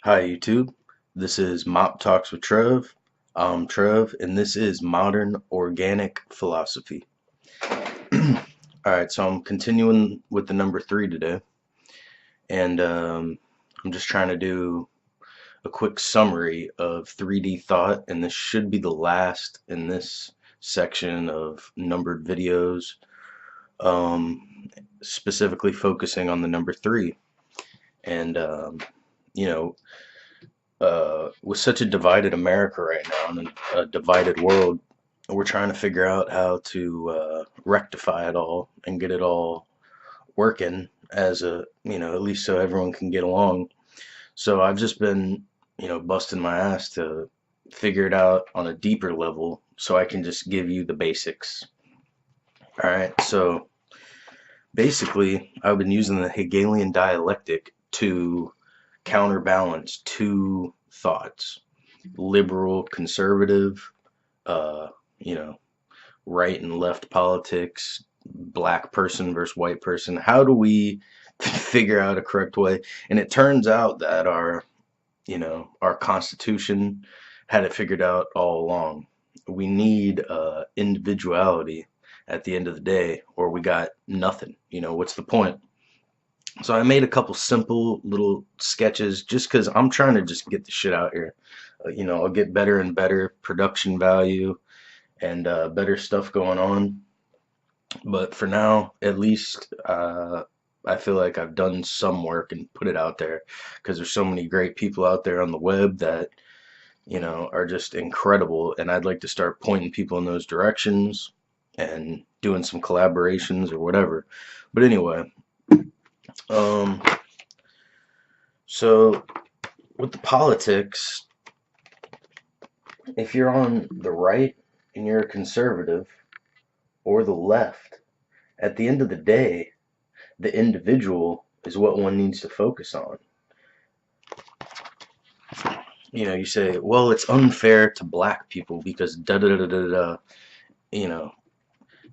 Hi YouTube, this is MOP Talks with Trev. I'm Trev, and this is Modern Organic Philosophy. Alright, so I'm continuing with the number 3 today, and I'm just trying to do a quick summary of 3D thought, and this should be the last in this section of numbered videos, specifically focusing on the number 3. And, you know, with such a divided America right now and a divided world, we're trying to figure out how to rectify it all and get it all working as at least so everyone can get along. So I've just been, busting my ass to figure it out on a deeper level so I can just give you the basics. All right. So basically, I've been using the Hegelian dialectic to counterbalance two thoughts: liberal, conservative, uh, you know, right and left politics, black person versus white person. How do we figure out a correct way? And it turns out that our Constitution had it figured out all along. We need individuality at the end of the day, or we got nothing. What's the point? So I made a couple simple little sketches just because I'm trying to just get the shit out here. I'll get better and better production value and better stuff going on. But for now, at least, I feel like I've done some work and put it out there because there's so many great people out there on the web that, are just incredible. And I'd like to start pointing people in those directions and doing some collaborations or whatever. But anyway, um, so with the politics, if you're on the right and you're a conservative, or the left, at the end of the day, the individual is what one needs to focus on. You say, well, it's unfair to black people because da da da da da, you know,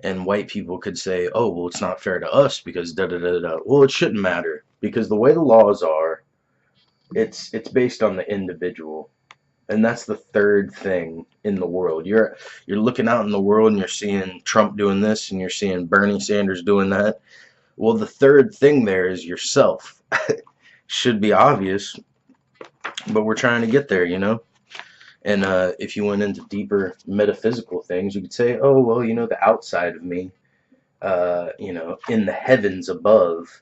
and white people could say, oh, well, it's not fair to us because da da da da. Well, it shouldn't matter because the way the laws are, it's based on the individual. And that's the third thing in the world. You're looking out in the world and you're seeing Trump doing this and you're seeing Bernie Sanders doing that. Well, the third thing there is yourself. Should be obvious, but we're trying to get there. And if you went into deeper metaphysical things, you could say, oh, well, the outside of me, in the heavens above.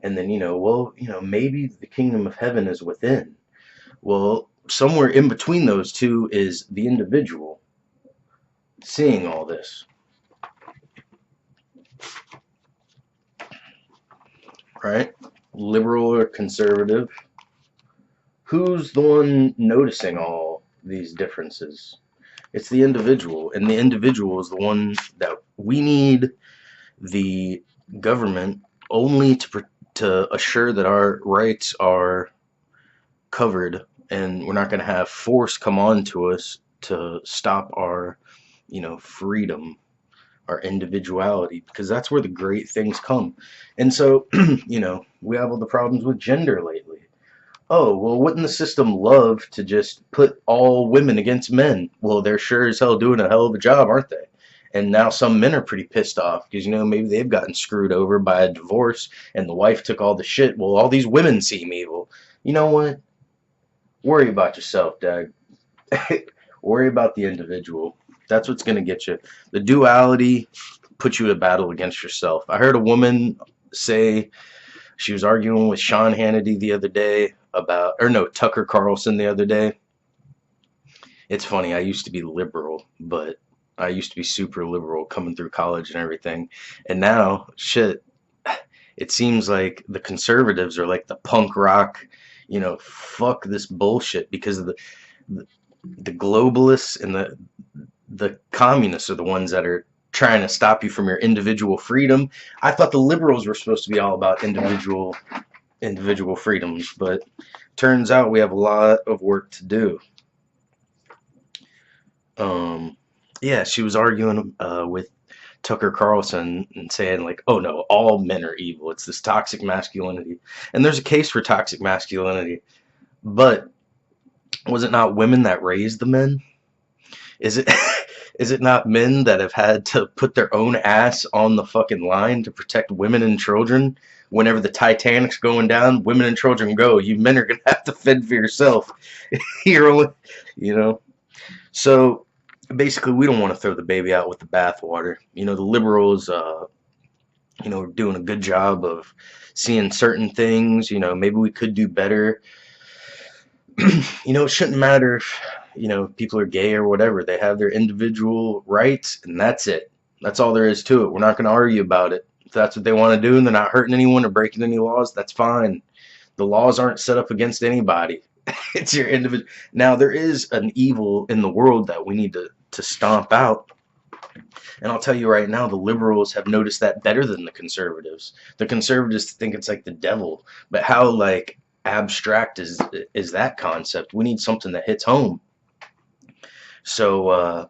And then, maybe the kingdom of heaven is within. Well, somewhere in between those two is the individual seeing all this, right? Liberal or conservative, who's the one noticing all these differences? It's the individual, and the individual is the one that we need the government only to assure that our rights are covered, and we're not going to have force come on to us to stop our, freedom, our individuality, because that's where the great things come. And so, we have all the problems with gender lately. Oh, well, wouldn't the system love to just put all women against men? Well, they're sure as hell doing a hell of a job, aren't they? And now some men are pretty pissed off because, maybe they've gotten screwed over by a divorce and the wife took all the shit. Well, all these women seem evil. You know what? Worry about yourself, Dad. Worry about the individual. That's what's going to get you. The duality puts you in a battle against yourself. I heard a woman say she was arguing with Sean Hannity the other day about, or no, Tucker Carlson the other day. It's funny, I used to be liberal, but I used to be super liberal coming through college and everything. And now, shit, it seems like the conservatives are like the punk rock, fuck this bullshit because of the globalists and the communists are the ones that are trying to stop you from your individual freedom. I thought the liberals were supposed to be all about individual freedoms, but turns out we have a lot of work to do. Yeah, she was arguing with Tucker Carlson and saying like, oh no, all men are evil. It's this toxic masculinity. And there's a case for toxic masculinity. But was it not women that raised the men? Is it is it not men that have had to put their own ass on the fucking line to protect women and children? Whenever the Titanic's going down, women and children go. You men are gonna have to fend for yourself. You're only, you know. So basically, we don't want to throw the baby out with the bathwater. The liberals, are doing a good job of seeing certain things. Maybe we could do better. It shouldn't matter if, people are gay or whatever. They have their individual rights, and that's it. That's all there is to it. We're not going to argue about it. If that's what they want to do and they're not hurting anyone or breaking any laws, that's fine. The laws aren't set up against anybody. It's your individual. Now, there is an evil in the world that we need to stomp out. And I'll tell you right now, the liberals have noticed that better than the conservatives. The conservatives think it's like the devil, but how like abstract is that concept? We need something that hits home. So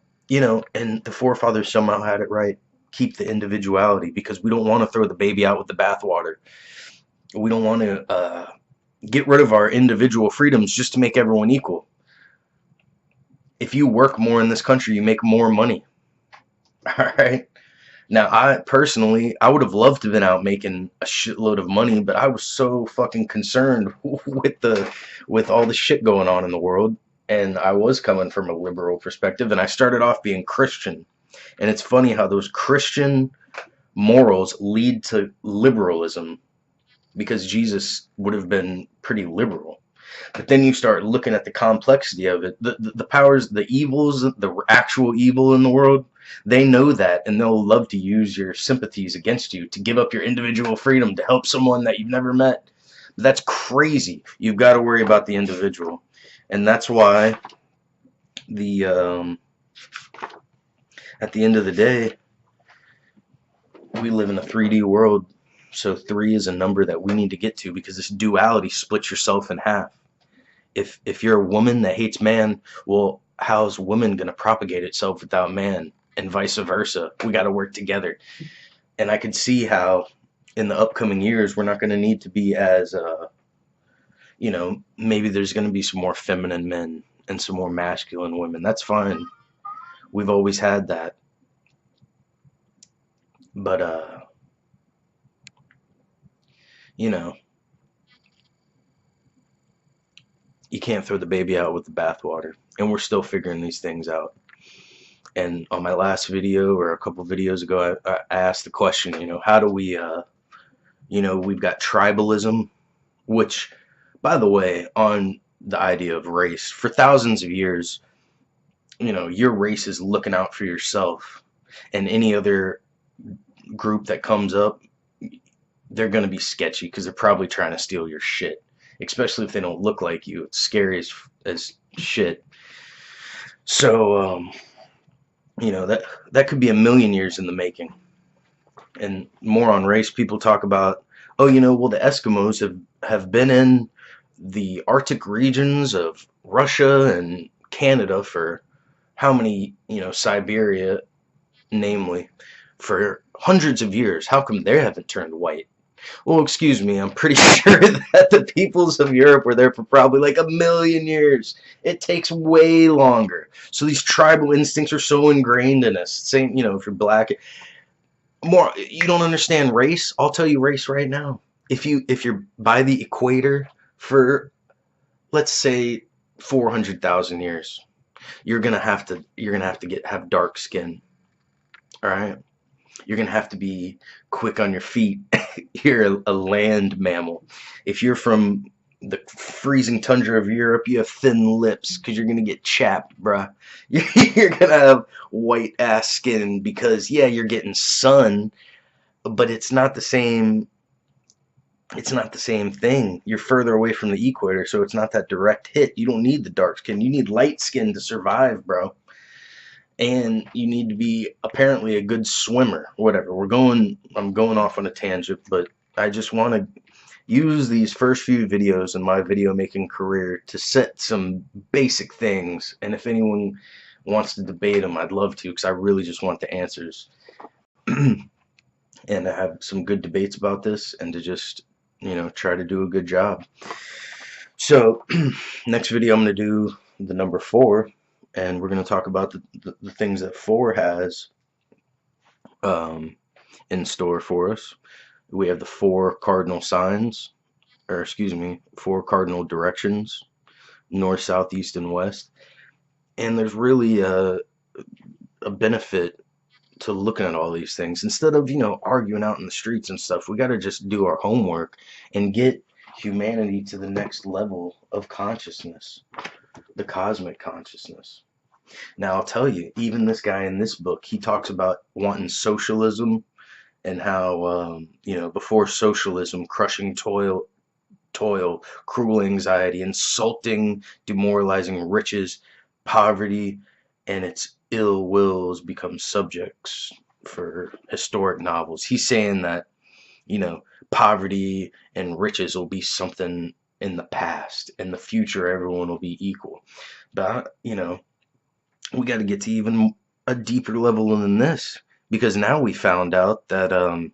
and the forefathers somehow had it right. Keep the individuality, because we don't want to throw the baby out with the bathwater. We don't want to get rid of our individual freedoms just to make everyone equal. If you work more in this country, you make more money. All right. Now, I personally, I would have loved to have been out making a shitload of money, but I was so fucking concerned with all the shit going on in the world, and I was coming from a liberal perspective, and I started off being Christian. And it's funny how those Christian morals lead to liberalism, because Jesus would have been pretty liberal. But then you start looking at the complexity of it. The powers, the evils, the actual evil in the world, they know that, and they'll love to use your sympathies against you to give up your individual freedom to help someone that you've never met. But that's crazy. You've got to worry about the individual. And that's why at the end of the day, we live in a 3D world. So 3 is a number that we need to get to, because this duality splits yourself in half. If you're a woman that hates man, well, how's woman going to propagate itself without man, and vice versa? We got to work together. And I could see how in the upcoming years we're not going to need to be as maybe there's going to be some more feminine men and some more masculine women. That's fine. We've always had that. But you can't throw the baby out with the bathwater, and we're still figuring these things out. And on my last video, or a couple videos ago, I asked the question, how do we, we've got tribalism, which, by the way, on the idea of race, for thousands of years, your race is looking out for yourself, and any other group that comes up, they're going to be sketchy, because they're probably trying to steal your shit, especially if they don't look like you. It's scary as shit. So, that could be a million years in the making. And more on race, people talk about, oh, well, the Eskimos have been in the Arctic regions of Russia and Canada for how many, Siberia, namely, for hundreds of years. How come they haven't turned white? Well, excuse me, I'm pretty sure that the peoples of Europe were there for probably like a million years. It takes way longer. So these tribal instincts are so ingrained in us. Same, if you're black, you don't understand race. I'll tell you race right now. If you're by the equator for, let's say, 400,000 years, you're gonna have to have dark skin. All right. You're going to have to be quick on your feet. You're a land mammal. If you're from the freezing tundra of Europe, you have thin lips, because you're going to get chapped, bruh. You're going to have white ass skin, because, yeah, you're getting sun, but it's not the same. It's not the same thing. You're further away from the equator, so it's not that direct hit. You don't need the dark skin. You need light skin to survive, bro. And you need to be apparently a good swimmer, whatever. I'm going off on a tangent, but I just want to use these first few videos in my video making career to set some basic things. And if anyone wants to debate them, I'd love to, because I really just want the answers. And to have some good debates about this, and to just, try to do a good job. So, next video I'm going to do the number 4, and we're going to talk about the things that 4 has um, in store for us. We have the 4 cardinal signs, or excuse me, 4 cardinal directions: north, south, east, and west. And there's really a benefit to looking at all these things instead of, arguing out in the streets and stuff. We got to just do our homework and get humanity to the next level of consciousness, the cosmic consciousness. Now, I'll tell you, even this guy in this book, he talks about wanting socialism and how, before socialism, crushing toil, cruel anxiety, insulting, demoralizing riches, poverty, and its ill wills become subjects for historic novels. He's saying that, poverty and riches will be something in the past. In the future, everyone will be equal. But, we got to get to even a deeper level than this, because now we found out that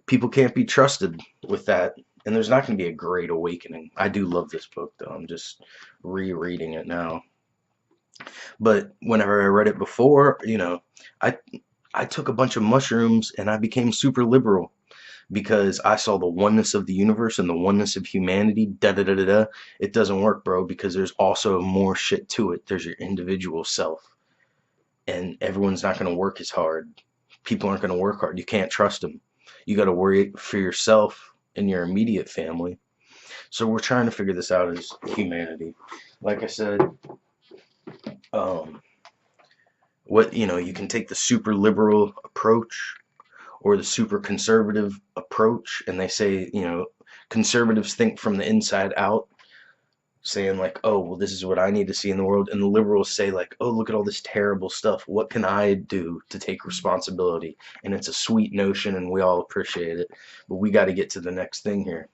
people can't be trusted with that, and there's not going to be a great awakening. I do love this book, though. I'm just rereading it now. But whenever I read it before, I I took a bunch of mushrooms and I became super liberal because I saw the oneness of the universe and the oneness of humanity. Da da da da da. It doesn't work, bro, because there's also more shit to it. There's your individual self, and everyone's not going to work as hard. People aren't going to work hard. You can't trust them. You got to worry for yourself and your immediate family. So we're trying to figure this out as humanity. Like I said, um, you can take the super liberal approach or the super conservative approach, and they say, conservatives think from the inside out, saying like, oh, well, this is what I need to see in the world, and the liberals say like, oh, look at all this terrible stuff, what can I do to take responsibility? And it's a sweet notion and we all appreciate it, but we got to get to the next thing here,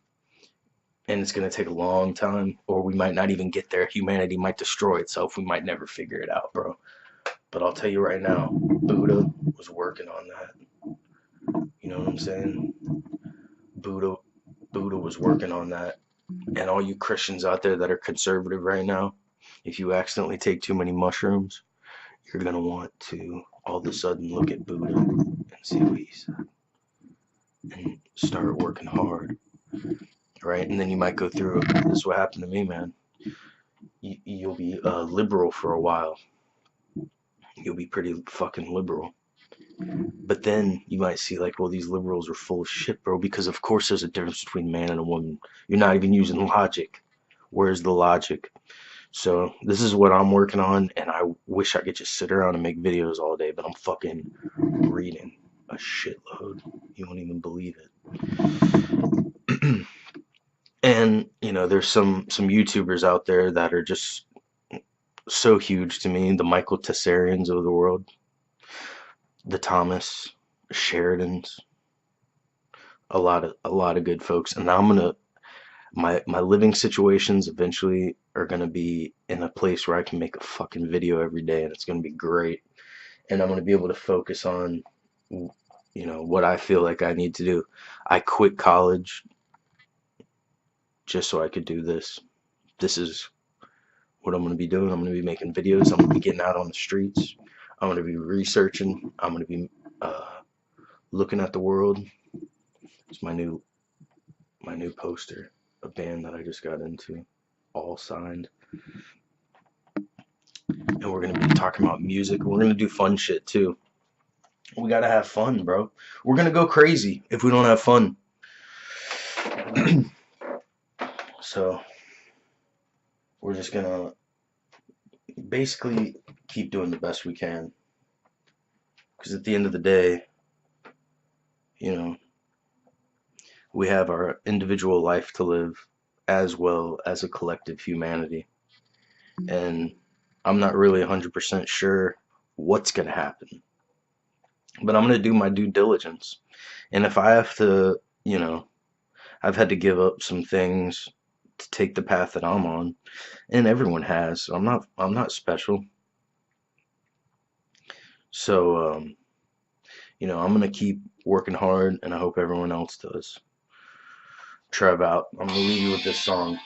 and it's going to take a long time, or we might not even get there. Humanity might destroy itself. We might never figure it out, bro. But I'll tell you right now, Buddha was working on that. You know what I'm saying? Buddha was working on that. And all you Christians out there that are conservative right now, if you accidentally take too many mushrooms, you're going to want to all of a sudden look at Buddha and see what he said and start working hard, right? And then you might go through, this is what happened to me, man. You'll be liberal for a while. You'll be pretty fucking liberal. But then you might see like, well, these liberals are full of shit, bro, because of course there's a difference between man and a woman. You're not even using logic. Where's the logic? So this is what I'm working on, and I wish I could just sit around and make videos all day, but I'm fucking reading a shitload. You won't even believe it. And, there's some YouTubers out there that are just so huge to me, the Michael Tessarians of the world, the Thomas Sheridans, a lot of good folks. And I'm gonna my living situations eventually are gonna be in a place where I can make a fucking video every day, and it's gonna be great. And I'm gonna be able to focus on what I feel like I need to do. I quit college just so I could do this. This is what I'm going to be doing. I'm going to be making videos. I'm going to be getting out on the streets. I'm going to be researching. I'm going to be looking at the world. It's my new poster, a band that I just got into, all signed. And we're going to be talking about music. We're going to do fun shit too. We got to have fun, bro. We're going to go crazy if we don't have fun. So we're just going to basically keep doing the best we can, because at the end of the day, we have our individual life to live as well as a collective humanity, and I'm not really 100% sure what's going to happen, but I'm going to do my due diligence. And if I have to, I've had to give up some things to take the path that I'm on, and everyone has. So I'm not special. So I'm gonna keep working hard, and I hope everyone else does. Trev out. I'm gonna leave you with this song.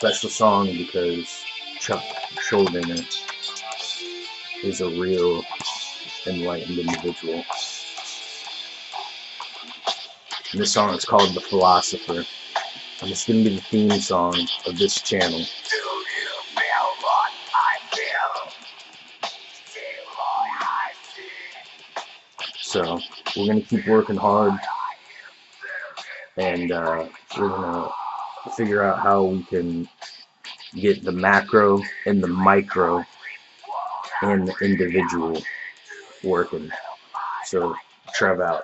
special song because Chuck Schuldiner is a real enlightened individual. And this song is called The Philosopher. And it's going to be the theme song of this channel. Do you feel what I feel? See what I see. So we're going to keep working hard. And we're going to figure out how we can get the macro and the micro and the individual working. So Trev out.